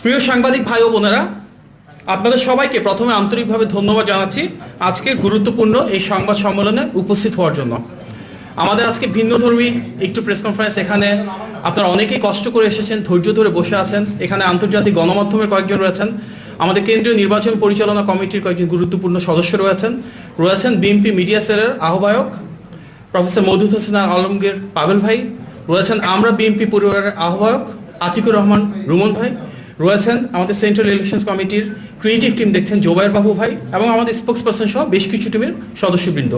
প্রিয় সাংবাদিক ভাই ও বোনেরা, আপনাদের সবাইকে প্রথমে আন্তরিকভাবে ধন্যবাদ জানাচ্ছি আজকের গুরুত্বপূর্ণ এই সংবাদ সম্মেলনে উপস্থিত হওয়ার জন্য। আমাদের আজকে ভিন্নধর্মী একটু প্রেস কনফারেন্স, এখানে আপনারা অনেকেই কষ্ট করে এসেছেন, ধৈর্য ধরে বসে আছেন। এখানে আন্তর্জাতিক গণমাধ্যমের কয়েকজন রয়েছেন, আমাদের কেন্দ্রীয় নির্বাচন পরিচালনা কমিটির কয়েকজন গুরুত্বপূর্ণ সদস্য রয়েছেন বিএনপি মিডিয়া সেলের আহ্বায়ক প্রফেসর মওদুদ হোসেন আলমগীর পাভেল ভাই, রয়েছেন আমরা বিএনপি পরিবারের আহ্বায়ক আতিকুর রহমান রুমন ভাই, রয়েছেন আমাদের সেন্ট্রাল ইলেকশনস কমিটির ক্রিয়েটিভ টিম দেখছেন জোবায়ের বাবু ভাই, এবং আমাদের স্পোক্স পারসন সহ বেশ কিছু টিমের সদস্যবৃন্দ।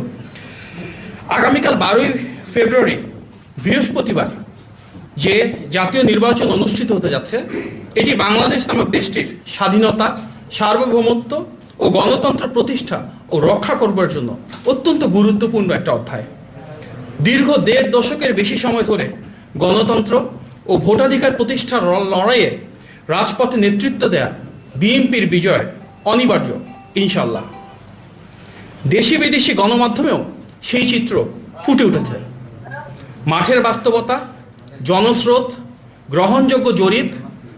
আগামীকাল 12ই ফেব্রুয়ারি বৃহস্পতিবার যে জাতীয় নির্বাচন অনুষ্ঠিত হতে যাচ্ছে, এটি বাংলাদেশ নামক দেশটির স্বাধীনতা, সার্বভৌমত্ব ও গণতন্ত্র প্রতিষ্ঠা ও রক্ষা করবার জন্য অত্যন্ত গুরুত্বপূর্ণ একটা অধ্যায়। দীর্ঘ 1.5 দশকের বেশি সময় ধরে গণতন্ত্র ও ভোটাধিকার প্রতিষ্ঠার লড়াইয়ে রাজপথে নেতৃত্ব দেয়া বিএনপির বিজয় অনিবার্য ইনশাল্লাহ। দেশি বিদেশি গণমাধ্যমেও সেই চিত্র ফুটে উঠেছে। মাঠের বাস্তবতা, জনস্রোত, গ্রহণযোগ্য জরিপ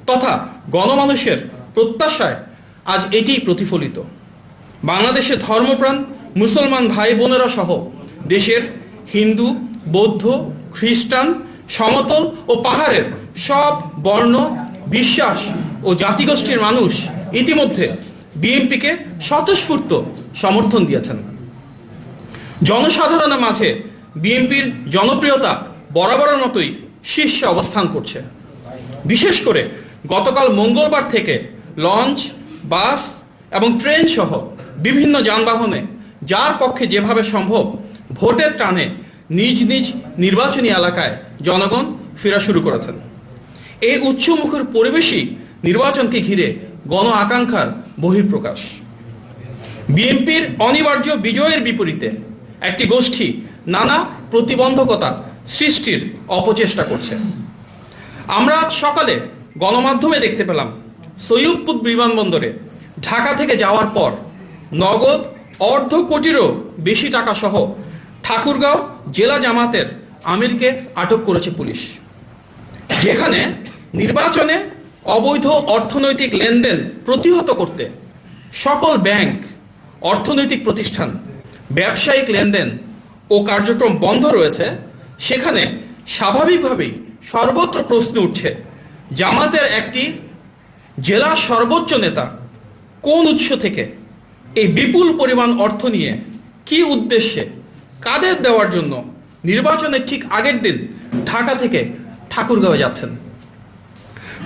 তথা গণমানুষের প্রত্যাশায় আজ এটিই প্রতিফলিত। বাংলাদেশের ধর্মপ্রাণ মুসলমান ভাই বোনেরা সহ দেশের হিন্দু, বৌদ্ধ, খ্রিস্টান, সমতল ও পাহাড়ের সব বর্ণ, বিশ্বাস ও জাতিগোষ্ঠীর মানুষ ইতিমধ্যে বিএনপিকে স্বতঃস্ফূর্ত সমর্থন দিয়েছেন। জনসাধারণের মাঝে বিএনপির জনপ্রিয়তা বরাবরের মতোই শীর্ষে অবস্থান করছে। বিশেষ করে গতকাল মঙ্গলবার থেকে লঞ্চ, বাস এবং ট্রেন সহ বিভিন্ন যানবাহনে যার পক্ষে যেভাবে সম্ভব ভোটের টানে নিজ নিজ নির্বাচনী এলাকায় জনগণ ফেরা শুরু করেছেন। এই উচ্চমুখর পরিবেশই নির্বাচনকে ঘিরে গণ আকাঙ্ক্ষার বহিঃপ্রকাশ। বিএনপির অনিবার্য বিজয়ের বিপরীতে একটি গোষ্ঠী নানা প্রতিবন্ধকতা সৃষ্টির অপচেষ্টা করছে। আমরা আজ সকালে গণমাধ্যমে দেখতে পেলাম সৈয়দপুর বিমানবন্দরে ঢাকা থেকে যাওয়ার পর নগদ 1/2 কোটিরও বেশি টাকা সহ ঠাকুরগাঁও জেলা জামাতের আমিরকে আটক করেছে পুলিশ, যেখানে নির্বাচনে অবৈধ অর্থনৈতিক লেনদেন প্রতিহত করতে সকল ব্যাংক, অর্থনৈতিক প্রতিষ্ঠান, ব্যবসায়িক লেনদেন ও কার্যক্রম বন্ধ রয়েছে। সেখানে স্বাভাবিকভাবেই সর্বত্র প্রশ্ন উঠছে, জামাতের একটি জেলার সর্বোচ্চ নেতা কোন উৎস থেকে এই বিপুল পরিমাণ অর্থ নিয়ে কি উদ্দেশ্যে, কাদের দেওয়ার জন্য নির্বাচনের ঠিক আগের দিন ঢাকা থেকে ঠাকুরগাঁও যাচ্ছেন।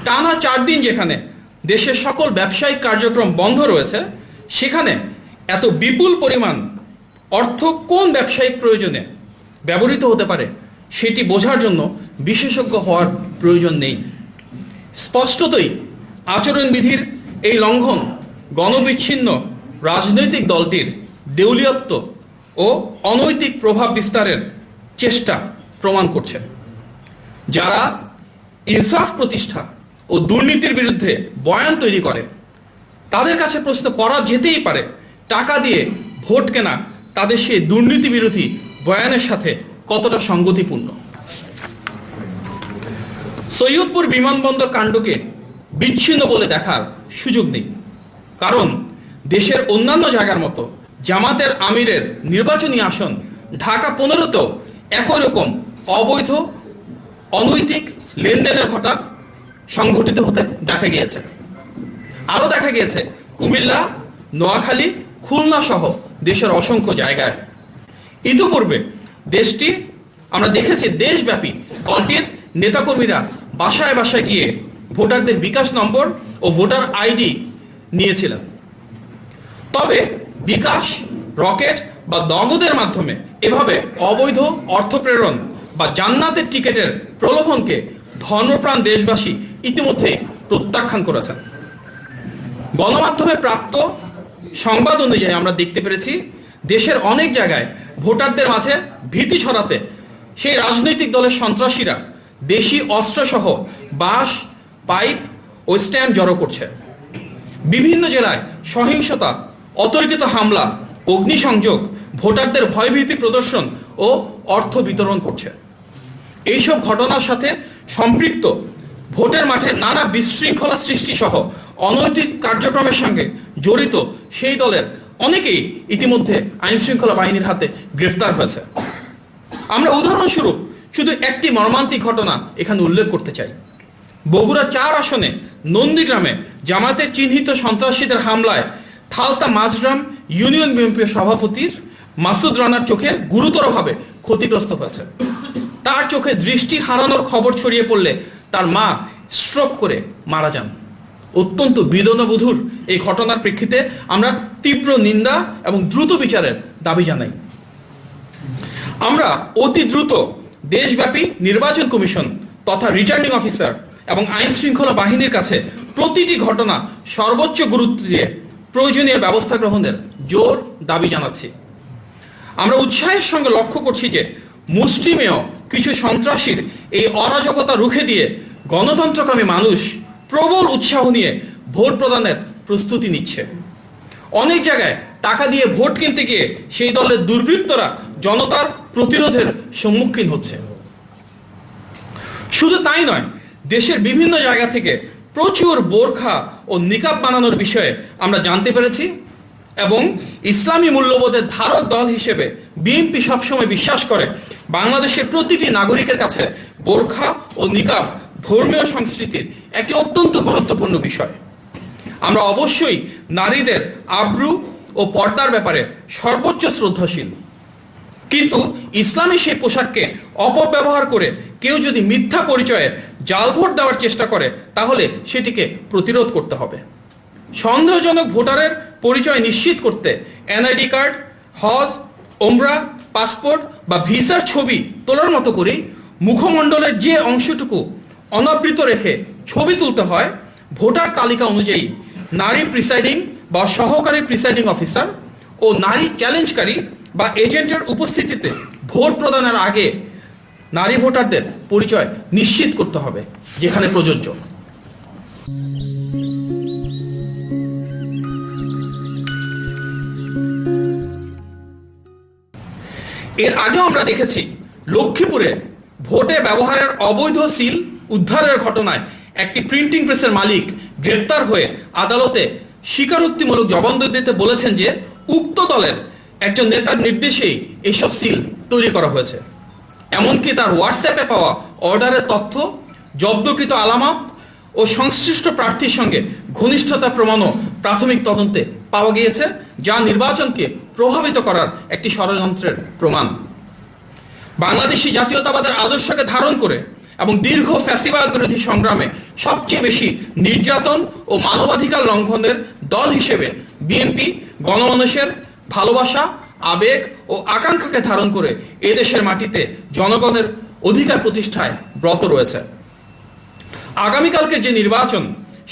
টানা 4 দিন যেখানে দেশের সকল ব্যবসায়িক কার্যক্রম বন্ধ রয়েছে, সেখানে এত বিপুল পরিমাণ অর্থ কোন ব্যবসায়িক প্রয়োজনে ব্যবহৃত হতে পারে সেটি বোঝার জন্য বিশেষজ্ঞ হওয়ার প্রয়োজন নেই। স্পষ্টতই আচরণবিধির এই লঙ্ঘন গণবিচ্ছিন্ন রাজনৈতিক দলটির দেউলিয়ত্ব ও অনৈতিক প্রভাব বিস্তারের চেষ্টা প্রমাণ করছে। যারা ইনসাফ প্রতিষ্ঠা ও দুর্নীতির বিরুদ্ধে বয়ান তৈরি করে, তাদের কাছে প্রশ্ন করা যেতেই পারে, টাকা দিয়ে ভোট কেনা তাদের সেই দুর্নীতি বিরোধী বয়ানের সাথে কতটা সঙ্গতিপূর্ণ। সৈয়দপুর বিমানবন্দর কাণ্ডকে বিচ্ছিন্ন বলে দেখার সুযোগ নেই, কারণ দেশের অন্যান্য জায়গার মতো জামাতের আমিরের নির্বাচনী আসন ঢাকা 15তেও একই রকম অবৈধ অনৈতিক লেনদেনের ঘটনা সংঘটিত হতে দেখা গিয়েছে। আরো দেখা গিয়েছে কুমিল্লা, নোয়াখালী, খুলনা সহ দেশের অসংখ্য জায়গায়। ইতিপূর্বে দেশটি আমরা দেখেছি দেশব্যাপী দলটির নেতাকর্মীরা বাসায় বাসায় গিয়ে ভোটারদের বিকাশ নম্বর ও ভোটার আইডি নিয়েছিলেন। তবে বিকাশ, রকেট বা নগদের মাধ্যমে এভাবে অবৈধ অর্থ প্রেরণ বা জান্নাতের টিকেটের প্রলোভনকে ধর্মপ্রাণ দেশবাসী ইতিমধ্যে প্রত্যাখ্যান করেছেন। গণমাধ্যমে প্রাপ্ত সংবাদ অনুযায়ী আমরা দেখতে পেরেছি দেশের অনেক জায়গায় ভোটারদের মাঝে ভীতি ছড়াতে সেই রাজনৈতিক দলের সন্ত্রাসীরা দেশি অস্ত্রসহ বাঁশ, পাইপ ও স্ট্যাম্প জড়ো করছে। বিভিন্ন জেলায় সহিংসতা, অতর্কিত হামলা, অগ্নিসংযোগ, ভোটারদের ভয়ভীতি প্রদর্শন ও অর্থ বিতরণ করছে। এইসব ঘটনার সাথে সম্পৃক্ত ভোটের মাঠে নানা বিশৃঙ্খলা সৃষ্টি সহ অনৈতিক কার্যক্রমের সঙ্গে জড়িত সেই দলের অনেকেই ইতিমধ্যে আইন শৃঙ্খলা বাহিনীর হাতে গ্রেফতার হয়েছে। আমরা উদাহরণস্বরূপ শুধু একটি মর্মান্তিক ঘটনা এখানে উল্লেখ করতে চাই। বগুড়া 4 আসনে নন্দীগ্রামে জামায়াতের চিহ্নিত সন্ত্রাসীদের হামলায় থালতা মাঝগ্রাম ইউনিয়ন বিএনপির সভাপতির মাসুদ রানার চোখে গুরুতরভাবে ক্ষতিগ্রস্ত হয়েছে। তার চোখে দৃষ্টি হারানোর খবর ছড়িয়ে পড়লে তার মা স্ট্রোক করে মারা যান। অত্যন্ত বেদনাবহুল এই ঘটনার প্রেক্ষিতে আমরা তীব্র নিন্দা এবং দ্রুত বিচারের দাবি জানাই। আমরা অতি দ্রুত দেশব্যাপী নির্বাচন কমিশন তথা রিটার্নিং অফিসার এবং আইন শৃঙ্খলা বাহিনীর কাছে প্রতিটি ঘটনা সর্বোচ্চ গুরুত্ব দিয়ে প্রয়োজনীয় ব্যবস্থা গ্রহণের জোর দাবি জানাচ্ছি। আমরা উৎসাহের সঙ্গে লক্ষ্য করছি যে মুষ্টিমেয় কিছু সন্ত্রাসীর এই অরাজকতা রুখে দিয়ে গণতন্ত্রকামী মানুষ প্রবল উৎসাহ নিয়ে ভোট প্রদানের প্রস্তুতি নিচ্ছে। অনেক জায়গায় টাকা দিয়ে ভোট কিনতে গিয়ে সেই দলের দুর্বৃত্তরা জনতার প্রতিরোধের সম্মুখীন হচ্ছে। শুধু তাই নয়, দেশের বিভিন্ন জায়গা থেকে প্রচুর বোরখা ও নিকাব বানানোর বিষয়ে আমরা জানতে পেরেছি এবং ইসলামী মূল্যবোধের ধারক দল হিসেবে বিএনপি সবসময় বিশ্বাস করে বাংলাদেশের প্রতিটি নাগরিকের কাছে বোরখা ও নিকাব ধর্মীয় সংস্কৃতির একটি অত্যন্ত গুরুত্বপূর্ণ বিষয়। আমরা অবশ্যই নারীদের আব্রু ও পর্দার ব্যাপারে সর্বোচ্চ শ্রদ্ধাশীল, কিন্তু ইসলামী সেই পোশাককে অপব্যবহার করে কেউ যদি মিথ্যা পরিচয়ে জাল ভোট দেওয়ার চেষ্টা করে তাহলে সেটিকে প্রতিরোধ করতে হবে। সন্দেহজনক ভোটারের পরিচয় নিশ্চিত করতে এনআইডি কার্ড, হজ, ওমরা, পাসপোর্ট বা ভিসার ছবি তোলার মতো করেই মুখমণ্ডলের যে অংশটুকু অনাবৃত রেখে ছবি তুলতে হয়, ভোটার তালিকা অনুযায়ী নারী প্রিসাইডিং বা সহকারী প্রিসাইডিং অফিসার ও নারী চ্যালেঞ্জকারী বা এজেন্টের উপস্থিতিতে ভোট প্রদানের আগে নারী ভোটারদের পরিচয় নিশ্চিত করতে হবে যেখানে প্রযোজ্য। এর আগেও আমরা দেখেছি লক্ষ্মীপুরে ভোটে ব্যবহারের অবৈধ সিল উদ্ধারের ঘটনায় একটি প্রিন্টিং প্রেসের মালিক গ্রেপ্তার হয়ে আদালতে স্বীকারোক্তিমূলক জবানবন্দি দিতে বলেছেন যে উক্ত দলের একজন নেতার নির্দেশেই এসব সিল তৈরি করা হয়েছে। এমনকি তার হোয়াটসঅ্যাপে পাওয়া অর্ডারের তথ্য, জব্দকৃত আলামত ও সংশ্লিষ্ট প্রার্থীর সঙ্গে ঘনিষ্ঠতা প্রমাণও প্রাথমিক তদন্তে পাওয়া গিয়েছে, যা নির্বাচনকে প্রভাবিত করার একটি ষড়যন্ত্রের প্রমাণ। বাংলাদেশি জাতীয়তাবাদের আদর্শকে ধারণ করে এবং দীর্ঘ ফ্যাসিবাদ বিরোধী সংগ্রামে সবচেয়ে বেশি নির্যাতন ও মানবাধিকার লঙ্ঘনের দল হিসেবে বিএনপি গণমানুষের ভালোবাসা, আবেগ ও আকাঙ্ক্ষাকে ধারণ করে এদেশের মাটিতে জনগণের অধিকার প্রতিষ্ঠায় ব্রত রয়েছে। আগামীকালকে যে নির্বাচন,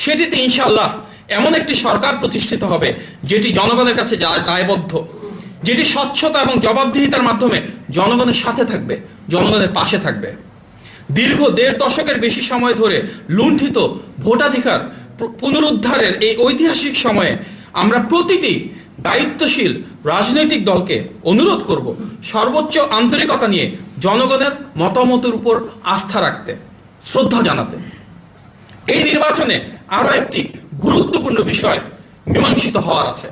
সেটিতে ইনশাআল্লাহ এমন একটি সরকার প্রতিষ্ঠিত হবে যেটি জনগণের কাছে দায়বদ্ধ, যেটি স্বচ্ছতা এবং জবাবদিহিতার মাধ্যমে জনগণের সাথে থাকবে, জনগণের পাশে থাকবে। দীর্ঘ 1.5 দশকের বেশি সময় ধরে লুণ্ঠিত ভোটাধিকার পুনরুদ্ধারের এই ঐতিহাসিক সময়ে আমরা প্রতিটি দায়িত্বশীল রাজনৈতিক দলকে অনুরোধ করব সর্বোচ্চ আন্তরিকতা নিয়ে জনগণের মতামতের উপর আস্থা রাখতে, শ্রদ্ধা জানাতে। এই নির্বাচনে আরো একটি গুরুত্বপূর্ণ বিষয় মীমাংসিত হওয়ার আছে।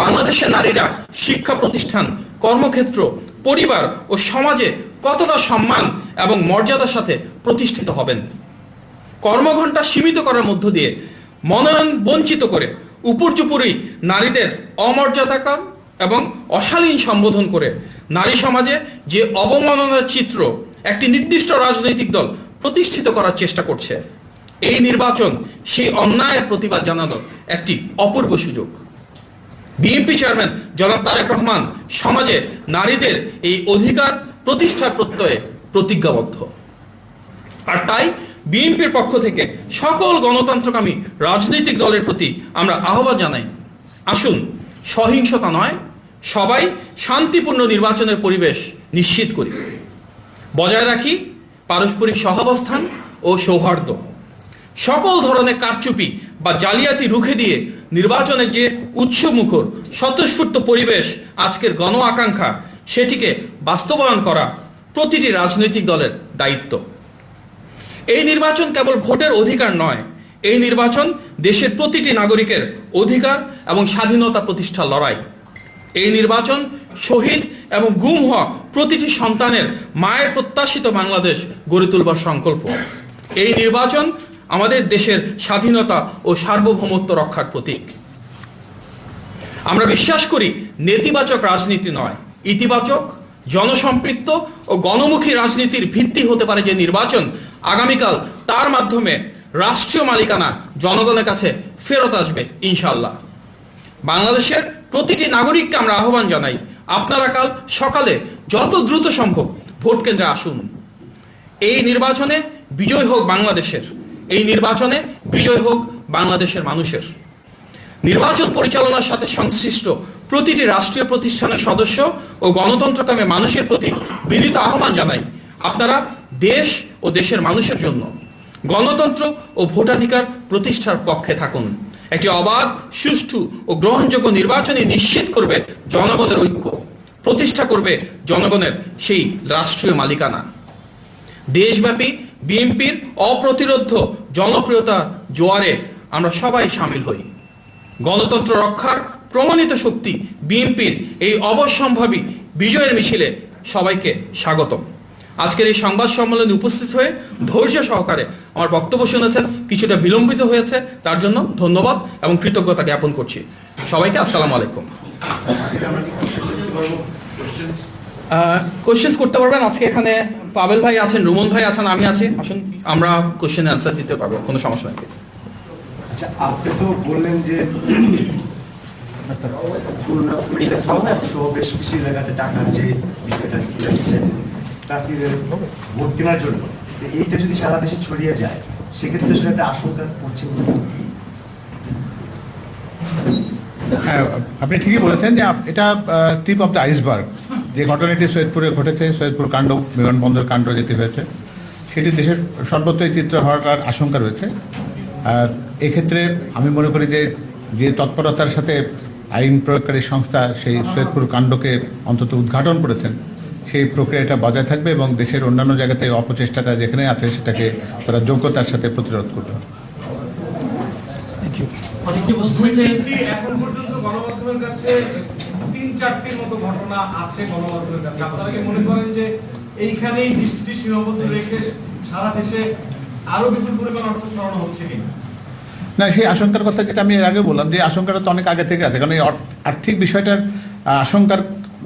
বাংলাদেশের নারীরা শিক্ষা প্রতিষ্ঠান, কর্মক্ষেত্র, পরিবার ও সমাজে কতটা সম্মান এবং মর্যাদার সাথে প্রতিষ্ঠিত হবেন। কর্মঘণ্টা সীমিত করার মধ্য দিয়ে মনোনয়ন বঞ্চিত করে উপর্যুপরি নারীদের অমর্যাদাকর এবং অশালীন সম্বোধন করে নারী সমাজে যে অবমাননার চিত্র একটি নির্দিষ্ট রাজনৈতিক দল প্রতিষ্ঠিত করার চেষ্টা করছে, এই নির্বাচন সেই অন্যায়ের প্রতিবাদ জানানোর একটি অপূর্ব সুযোগ। বিএনপি চেয়ারম্যান জনাব তারেক রহমান সমাজে নারীদের এই অধিকার প্রতিষ্ঠার প্রত্যয়ে প্রতিজ্ঞাবদ্ধ। আর তাই বিএনপির পক্ষ থেকে সকল গণতন্ত্রকামী রাজনৈতিক দলের প্রতি আমরা আহ্বান জানাই, আসুন সহিংসতা নয়, সবাই শান্তিপূর্ণ নির্বাচনের পরিবেশ নিশ্চিত করি, বজায় রাখি পারস্পরিক সহাবস্থান ও সৌহার্দ্য। সকল ধরনের কারচুপি বা জালিয়াতি রুখে দিয়ে নির্বাচনের যে উৎসমুখর স্বতঃস্ফূর্ত পরিবেশ আজকের গণ আকাঙ্ক্ষা, সেটিকে বাস্তবায়ন করা প্রতিটি রাজনৈতিক দলের দায়িত্ব। এই নির্বাচন কেবল ভোটের অধিকার নয়, এই নির্বাচন দেশের প্রতিটি নাগরিকের অধিকার এবং স্বাধীনতা প্রতিষ্ঠার লড়াই। এই নির্বাচন শহীদ এবং গুম হওয়া প্রতিটি সন্তানের মায়ের প্রত্যাশিত বাংলাদেশ গড়ে তুলবার সংকল্প। এই নির্বাচন আমাদের দেশের স্বাধীনতা ও সার্বভৌমত্ব রক্ষার প্রতীক। আমরা বিশ্বাস করি নেতিবাচক রাজনীতি নয়, ইতিবাচক জনসম্পৃক্ত ও গণমুখী রাজনীতির ভিত্তি হতে পারে যে নির্বাচন, আগামীকাল তার মাধ্যমে রাষ্ট্রীয় মালিকানা জনগণের কাছে ফেরত আসবে ইনশাআল্লাহ। বাংলাদেশের প্রতিটি নাগরিককে আমরা আহ্বান জানাই, আপনারা কাল সকালে যত দ্রুত সম্ভব ভোট কেন্দ্রে আসুন। এই নির্বাচনে বিজয় হোক বাংলাদেশের, এই নির্বাচনে বিজয় হোক বাংলাদেশের মানুষের। নির্বাচন পরিচালনার সাথে সংশ্লিষ্ট প্রতিটি রাষ্ট্রীয় প্রতিষ্ঠানের সদস্য ও গণতন্ত্রকামী মানুষের প্রতি বিনীত আহ্বান জানাই, আপনারা দেশ ও দেশের মানুষের জন্য গণতন্ত্র ও ভোটাধিকার প্রতিষ্ঠার পক্ষে থাকুন। একটি অবাধ, সুষ্ঠু ও গ্রহণযোগ্য নির্বাচনই নিশ্চিত করবে জনগণের ঐক্য, প্রতিষ্ঠা করবে জনগণের সেই রাষ্ট্রীয় মালিকানা। দেশব্যাপী বিএনপির অপ্রতিরোধ্য জনপ্রিয়তা জোয়ারে আমরা সবাই সামিল হই। গণতন্ত্র রক্ষার প্রমাণিত শক্তি বিএনপির এই অবশ্যম্ভাবী বিজয়ের মিছিলে সবাইকে স্বাগতম। আজকের এই সংবাদ সম্মেলনে উপস্থিত হয়ে ধৈর্য সহকারে আমার বক্তব্য শুনেছেন, কিছুটা বিলম্বিত হয়েছে, তার জন্য ধন্যবাদ এবং কৃতজ্ঞতা জ্ঞাপন করছি। সবাইকে আসসালামু আলাইকুম। কোশ্চেন্স করতে পারবেন। আজকে এখানে পাবেল ভাই আছেন, রুমন ভাই আছেন, আমি আছি। আসুন আমরা কোশ্চেনের অ্যান্সার দিতে পারবো, কোনো সমস্যা নেই। আচ্ছা, আপনি তো বললেন যে বেশ কিছু এলাকাতে টাকার যে বিষয়টা চলেছে প্রার্থীদের ভোট কেনার জন্য, এইটা যদি সারা দেশে ছড়িয়ে যায় সেক্ষেত্রে সেটা একটা আশঙ্কা করছে। হ্যাঁ, আপনি ঠিকই বলেছেন যে এটা টিপ অফ দ্য আইসবার্গ। যে ঘটনাটি সৈয়দপুরে ঘটেছে, সৈয়দপুর কাণ্ড, বিমানবন্দর কাণ্ড যেটি হয়েছে, সেটি দেশের সর্বত্রই চিত্র হওয়ার আশঙ্কা রয়েছে। এক্ষেত্রে আমি মনে করি যে তৎপরতার সাথে আইন প্রয়োগকারী সংস্থা সেই সৈয়দপুর কাণ্ডকে অন্তত উদ্ঘাটন করেছেন, সেই প্রক্রিয়াটা বজায় থাকবে এবং দেশের অন্যান্য জায়গাতে অপচেষ্টাটা যেখানে আছে সেটাকে তারা যোগ্যতার সাথে প্রতিরোধ করবে। এখন পর্যন্ত গণমাধ্যমের কাছে ৩-৪টির মতো ঘটনা আছে গণমাধ্যমের কাছে। আপনারা কি মনে করেন যে এইখানেই দৃষ্টি সীমাবদ্ধ রেখে সারা দেশে আরো বিপুল পরিমাণ অর্থ সরানো হচ্ছে কিনা? না, সেই আশঙ্কার কথা যেটা আমি এর আগে বললাম, যে আশঙ্কাটা তো অনেক আগে থেকে আছে। কারণ এই আর্থিক বিষয়টার আশঙ্কার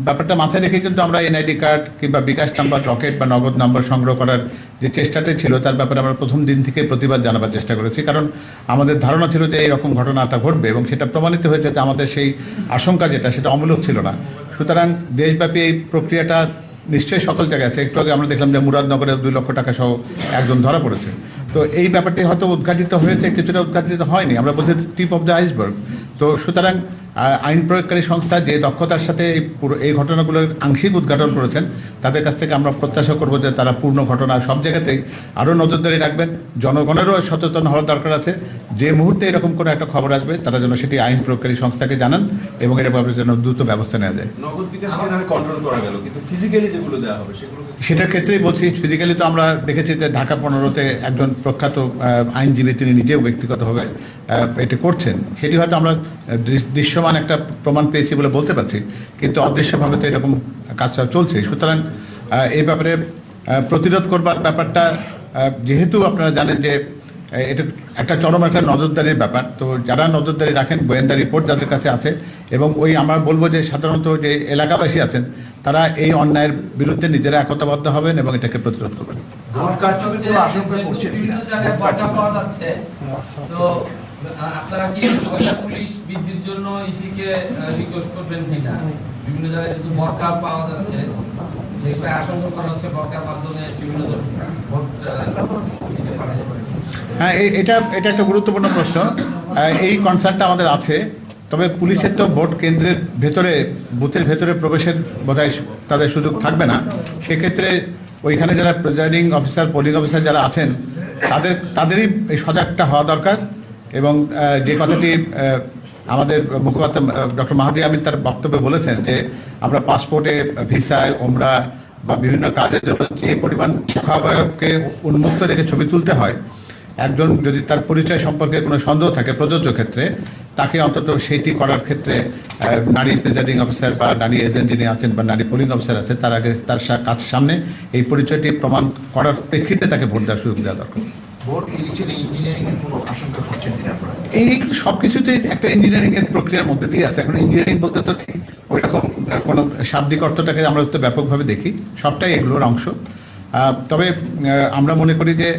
ব্যাপারটা মাথায় রেখে কিন্তু আমরা এনআইডি কার্ড কিংবা বিকাশ নাম্বার, রকেট বা নগদ নাম্বার সংগ্রহ করার যে চেষ্টাটা ছিল তার ব্যাপারে আমরা প্রথম দিন থেকে প্রতিবাদ জানাবার চেষ্টা করেছি। কারণ আমাদের ধারণা ছিল যে এইরকম ঘটনাটা ঘটবে এবং সেটা প্রমাণিত হয়েছে যে আমাদের সেই আশঙ্কা যেটা সেটা অমূলক ছিল না। সুতরাং দেশব্যাপী এই প্রক্রিয়াটা নিশ্চয়ই সকল জায়গায় আছে। একটু আগে আমরা দেখলাম যে মুরাদনগরে 2 লক্ষ টাকা সহ একজন ধরা পড়েছে। তো এই ব্যাপারটি হয়তো উদ্ঘাটিত হয়েছে, কিছুটা উদ্ঘাটিত হয়নি, আমরা বলছি টিপ অফ দ্য আইসবার্গ। তো সুতরাং আইন প্রয়োগকারী সংস্থা যে দক্ষতার সাথে এই ঘটনাগুলোর আংশিক উদ্ঘাটন করেছেন, তাদের কাছ থেকে আমরা প্রত্যাশা করব যে তারা পূর্ণ ঘটনা সব জায়গাতেই আরও নজরদারি রাখবেন। জনগণেরও সচেতন হওয়ার দরকার আছে। যে মুহূর্তে এরকম কোনো একটা খবর আসবে তারা যেন সেটি আইন প্রয়োগকারী সংস্থাকে জানান এবং এর ব্যাপারে যেন দ্রুত ব্যবস্থা নেওয়া যায়। সেটার ক্ষেত্রেই বলছি, ফিজিক্যালি তো আমরা দেখেছি যে ঢাকা 15-তে একজন প্রখ্যাত আইনজীবী তিনি নিজেও ব্যক্তিগতভাবে এটি করছেন। সেটি হয়তো আমরা দৃশ্যমান একটা প্রমাণ পেয়েছি বলে বলতে পারছি, কিন্তু অদৃশ্যভাবে তো এরকম কাজটা চলছে। সুতরাং এই ব্যাপারে প্রতিরোধ করবার ব্যাপারটা, যেহেতু আপনারা জানেন যে এটা একটা চরম একটা নজরদারির ব্যাপার, তো যারা নজরদারি রাখেন, গোয়েন্দা রিপোর্ট যাদের কাছে আছে, এবং ওই আমরা বলবো যে সাধারণত যে এলাকাবাসী আছেন তারা এই অন্যায়ের বিরুদ্ধে নিজেরা একতাবদ্ধ হবেন এবং এটাকে প্রতিরোধ করবেন। আপনারা কি পুলিশ বৃদ্ধির জন্য ইসিকে রিকোয়েস্ট করবেন কিনা? বিভিন্ন জায়গায় যদি বরকা পাওয়া যাচ্ছে, যেটা আশঙ্কা করা হচ্ছে বরকার মাধ্যমে বিভিন্ন ভোট দিতে পারে। হ্যাঁ, এটা একটা গুরুত্বপূর্ণ প্রশ্ন। এই কনসার্নটা আমাদের আছে, তবে পুলিশের তো ভোট কেন্দ্রের ভেতরে, বুথের ভেতরে প্রবেশের বোধহয় তাদের সুযোগ থাকবে না। সেক্ষেত্রে ওইখানে যারা প্রিজাইডিং অফিসার, পোলিং অফিসার যারা আছেন তাদেরই এই সজাগটা হওয়া দরকার। এবং যে কথাটি আমাদের মুখপাত্র ডক্টর মাহাদি আমিন তার বক্তব্যে বলেছেন যে আমরা পাসপোর্টে, ভিসায়, ওমরা বা বিভিন্ন কাজের জন্য যে পরিমাণ মুখাবয়বকে উন্মুক্ত রেখে ছবি তুলতে হয়, একজন যদি তার পরিচয় সম্পর্কে কোনো সন্দেহ থাকে প্রযোজ্য ক্ষেত্রে, তাকে অন্তত সেটি করার ক্ষেত্রে নারী প্রিজাইডিং অফিসার বা নারী এজেন্ট যিনি আছেন বা নারী পোলিং অফিসার আছেন, তার আগে তার কাজ সামনে এই পরিচয়টি প্রমাণ করার প্রেক্ষিতে তাকে ভোট দেওয়ার সুযোগ দেওয়া দরকার। ভোট ইলেকশনে ইঞ্জিনিয়ারিং এর কোনো আশঙ্কা করছেন কিনা আপনারা? এই সবকিছুতেই একটা ইঞ্জিনিয়ারিং এর প্রক্রিয়ার মধ্যে দিয়ে আছে। এখন ইঞ্জিনিয়ারিং বলতে তো ঠিক ওইরকম কোনো শাব্দিক অর্থটাকে আমরা তো ব্যাপকভাবে দেখি, সবটাই এগুলোর অংশ। তবে আমরা মনে করি যে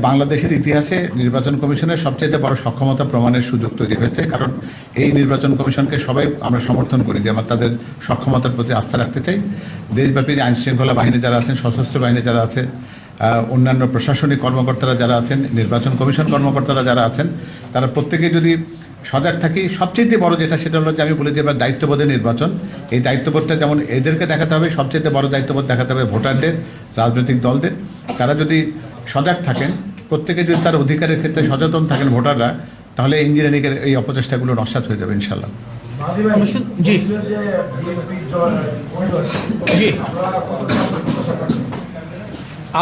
বাংলাদেশের ইতিহাসে নির্বাচন কমিশনের সবচেয়ে বড় সক্ষমতা প্রমাণের সুযোগ তৈরি হয়েছে, কারণ এই নির্বাচন কমিশনকে সবাই আমরা সমর্থন করি, যে আমরা তাদের সক্ষমতার প্রতি আস্থা রাখতে চাই। দেশব্যাপী আইন শৃঙ্খলা বাহিনী যারা আছেন, সশস্ত্র বাহিনী যারা আছে, অন্যান্য প্রশাসনিক কর্মকর্তারা যারা আছেন, নির্বাচন কমিশন কর্মকর্তারা যারা আছেন, তারা প্রত্যেকে যদি সজাগ থাকি, সবচেয়ে বড় যেটা সেটা হলো যে আমি বলি যে এবার দায়িত্ববোধের নির্বাচন। এই দায়িত্ববোধটা যেমন এদেরকে দেখাতে হবে, সবচেয়ে বড় দায়িত্ববোধ দেখাতে হবে ভোটারদের, রাজনৈতিক দলদের। তারা যদি সজাগ থাকেন, প্রত্যেকে যদি তার অধিকারের ক্ষেত্রে সচেতন থাকেন ভোটাররা, তাহলে ইঞ্জিনিয়ারিংয়ের এই অপচেষ্টাগুলো নস্যাৎ হয়ে যাবে ইনশাল্লাহ। জি জি,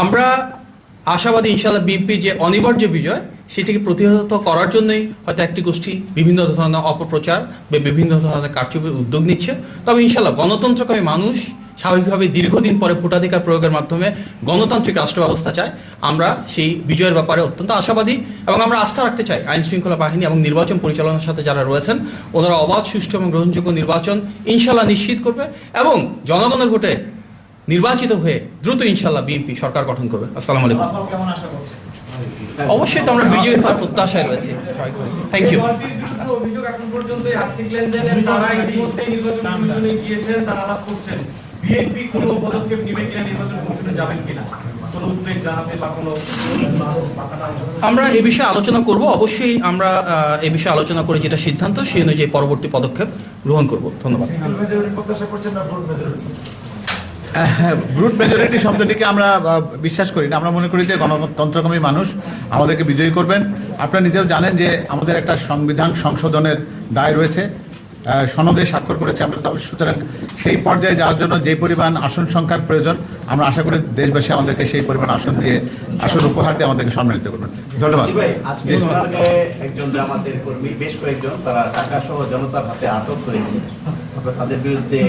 আমরা আশাবাদী ইনশাআল্লাহ বিএনপির যে অনিবার্য বিজয় সেটিকে প্রতিহত করার জন্যই হয়তো একটি গোষ্ঠী বিভিন্ন ধরনের অপপ্রচার বা বিভিন্ন ধরনের কারচুপির উদ্যোগ নিচ্ছে। তবে ইনশাআল্লাহ গণতন্ত্রকামী মানুষ স্বাভাবিকভাবে দীর্ঘদিন পরে ভোটাধিকার প্রয়োগের মাধ্যমে গণতান্ত্রিক রাষ্ট্র ব্যবস্থা চায়। আমরা সেই বিজয়ের ব্যাপারে অত্যন্ত আশাবাদী এবং আমরা আস্থা রাখতে চাই আইন শৃঙ্খলা বাহিনী এবং নির্বাচন পরিচালনার সাথে যারা রয়েছেন, ওনারা অবাধ, সুষ্ঠু এবং গ্রহণযোগ্য নির্বাচন ইনশাআল্লাহ নিশ্চিত করবে এবং জনগণের ভোটে নির্বাচিত হয়ে দ্রুত ইনশাআল্লাহ বিএনপি সরকার গঠন করবে। আসসালামু আলাইকুম। অবশ্যই তো আমরা বিজয়ী হওয়ার প্রত্যাশায় রয়েছে। Thank you. অভিযোগ এখন পর্যন্ত আর্থিক লেনদেনের তারা ইতিমধ্যে নির্বাচন কমিশনে গিয়েছেন, তারা আলাপ করছেন। বিএনপি কোনো পদক্ষেপ নেবে কিনা, নির্বাচন কমিশনে যাবেন কিনা, কোনো উদ্বেগ জানাতে বা কোনো আমরা এ বিষয়ে আলোচনা করব। অবশ্যই আমরা এ বিষয়ে আলোচনা করে যেটা সিদ্ধান্ত সেই অনুযায়ী পরবর্তী পদক্ষেপ গ্রহণ করব। ধন্যবাদ। প্রত্যাশা করছেন না ভোট মেজরিটি? ব্রুট মেজরিটি শব্দটিকে আমরা বিশ্বাস করি না। আমরা মনে করি যে গণতন্ত্রকামী মানুষ আমাদেরকে বিজয়ী করবেন। আপনারা নিজেও জানেন যে আমাদের একটা সংবিধান সংশোধনের দায় রয়েছে, সনদে স্বাক্ষর করেছে আমরা। সুতরাং সেই পর্যায়ে যাওয়ার জন্য যে পরিমাণ আসন সংখ্যার প্রয়োজন, আমরা আশা করি দেশবাসী আমাদেরকে সেই পরিমাণ আসন দিয়ে, আসন উপহার দিয়ে আমাদেরকে সম্মানিত করবেন। ধন্যবাদ। একজন আমাদের কর্মী, বেশ কয়েকজন, তারা টাকা সহ জনতার হাতে আটক হয়েছে, তাদের বিরুদ্ধে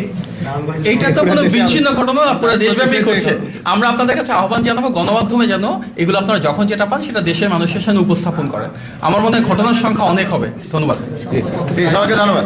এইটা তো কোনো বিচ্ছিন্ন ঘটনা না, পুরো দেশব্যাপী করছে। আমরা আপনাদের কাছে আহ্বান জানাবো গণমাধ্যমে যেন এগুলো আপনারা যখন যেটা পান সেটা দেশের মানুষের সামনে উপস্থাপন করেন। আমার মনে হয় ঘটনার সংখ্যা অনেক হবে। ধন্যবাদ। সবাইকে ধন্যবাদ।